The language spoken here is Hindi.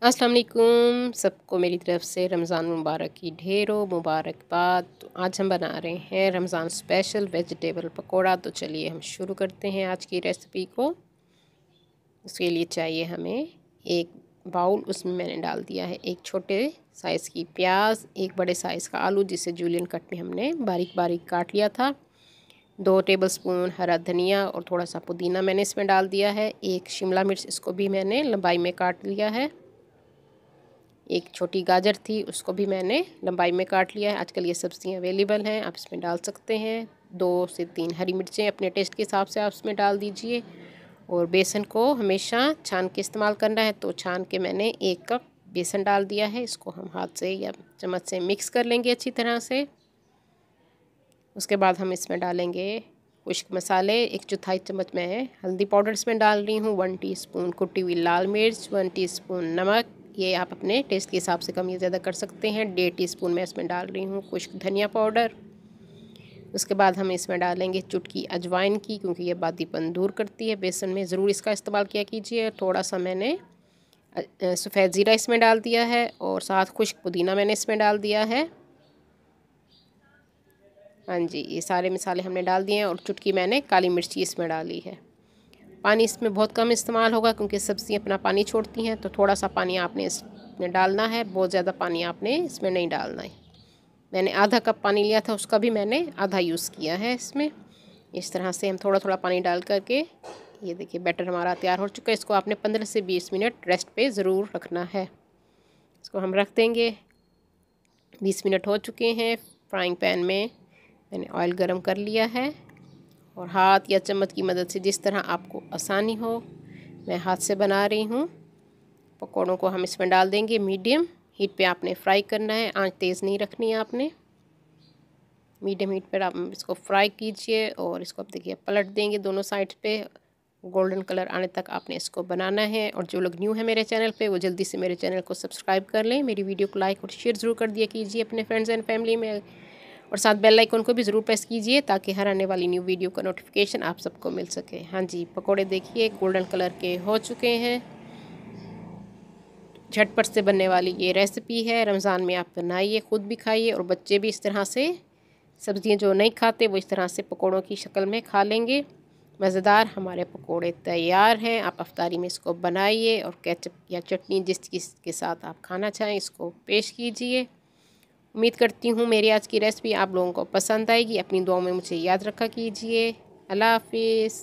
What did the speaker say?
अस्सलाम वालेकुम सबको मेरी तरफ़ से रमज़ान मुबारक की ढेरों मुबारकबाद। तो आज हम बना रहे हैं रमज़ान स्पेशल वेजिटेबल पकोड़ा। तो चलिए हम शुरू करते हैं आज की रेसिपी को। उसके लिए चाहिए हमें एक बाउल, उसमें मैंने डाल दिया है एक छोटे साइज़ की प्याज, एक बड़े साइज़ का आलू जिसे जूलियन कट में हमने बारीक बारीक काट लिया था, 2 टेबलस्पून हरा धनिया और थोड़ा सा पुदीना मैंने इसमें डाल दिया है, एक शिमला मिर्च इसको भी मैंने लंबाई में काट लिया है, एक छोटी गाजर थी उसको भी मैंने लंबाई में काट लिया है। आजकल ये सब्ज़ियाँ अवेलेबल हैं, आप इसमें डाल सकते हैं। 2 से 3 हरी मिर्चें अपने टेस्ट के हिसाब से आप इसमें डाल दीजिए। और बेसन को हमेशा छान के इस्तेमाल करना है, तो छान के मैंने 1 कप बेसन डाल दिया है। इसको हम हाथ से या चम्मच से मिक्स कर लेंगे अच्छी तरह से। उसके बाद हम इसमें डालेंगे खुश्क मसाले, 1 चौथाई चम्मच मैं हल्दी पाउडर इसमें डाल रही हूँ, 1 टीस्पून कुटी हुई लाल मिर्च, 1 टीस्पून नमक, ये आप अपने टेस्ट के हिसाब से कम या ज़्यादा कर सकते हैं। 1.5 टीस्पून मैं इसमें डाल रही हूँ खुश्क धनिया पाउडर। उसके बाद हम इसमें डालेंगे चुटकी अजवाइन की, क्योंकि ये बादीपन दूर करती है। बेसन में ज़रूर इसका इस्तेमाल किया कीजिए। थोड़ा सा मैंने सफ़ेद ज़ीरा इसमें डाल दिया है और साथ खुश्क पुदीना मैंने इसमें डाल दिया है। हाँ जी, ये सारे मसाले हमने डाल दिए हैं और चुटकी मैंने काली मिर्ची इसमें डाली है। पानी इसमें बहुत कम इस्तेमाल होगा क्योंकि सब्ज़ियाँ अपना पानी छोड़ती हैं, तो थोड़ा सा पानी आपने इसमें डालना है, बहुत ज़्यादा पानी आपने इसमें नहीं डालना है। मैंने आधा कप पानी लिया था, उसका भी मैंने आधा यूज़ किया है इसमें। इस तरह से हम थोड़ा थोड़ा पानी डाल करके, ये देखिए बैटर हमारा तैयार हो चुका है। इसको आपने 15 से 20 मिनट रेस्ट पे ज़रूर रखना है। इसको हम रख देंगे। 20 मिनट हो चुके हैं। फ्राइंग पैन में मैंने ऑयल गरम कर लिया है और हाथ या चम्मच की मदद से जिस तरह आपको आसानी हो, मैं हाथ से बना रही हूँ। पकौड़ों को हम इसमें डाल देंगे। मीडियम हीट पे आपने फ्राई करना है, आंच तेज़ नहीं रखनी है आपने। मीडियम हीट पर आप इसको फ्राई कीजिए और इसको आप देखिए पलट देंगे दोनों साइड पे। गोल्डन कलर आने तक आपने इसको बनाना है। और जो लोग न्यू है मेरे चैनल पे, वो जल्दी से मेरे चैनल को सब्सक्राइब कर लें। मेरी वीडियो को लाइक और शेयर ज़रूर कर दिया कीजिए अपने फ्रेंड्स एंड फैमिली में, और साथ बेल आइकन को भी ज़रूर प्रेस कीजिए ताकि हर आने वाली न्यू वीडियो का नोटिफिकेशन आप सबको मिल सके। हाँ जी, पकोड़े देखिए गोल्डन कलर के हो चुके हैं। झटपट से बनने वाली ये रेसिपी है। रमज़ान में आप बनाइए, ख़ुद भी खाइए और बच्चे भी इस तरह से सब्ज़ियाँ जो नहीं खाते वो इस तरह से पकोड़ों की शक्ल में खा लेंगे। मज़ेदार हमारे पकोड़े तैयार हैं। आप अफ्तारी में इसको बनाइए और केचप या चटनी जिस चीज़ के साथ आप खाना चाहें इसको पेश कीजिए। उम्मीद करती हूँ मेरी आज की रेसिपी आप लोगों को पसंद आएगी। अपनी दुआओं में मुझे याद रखा कीजिए। अल्लाह हाफिज़।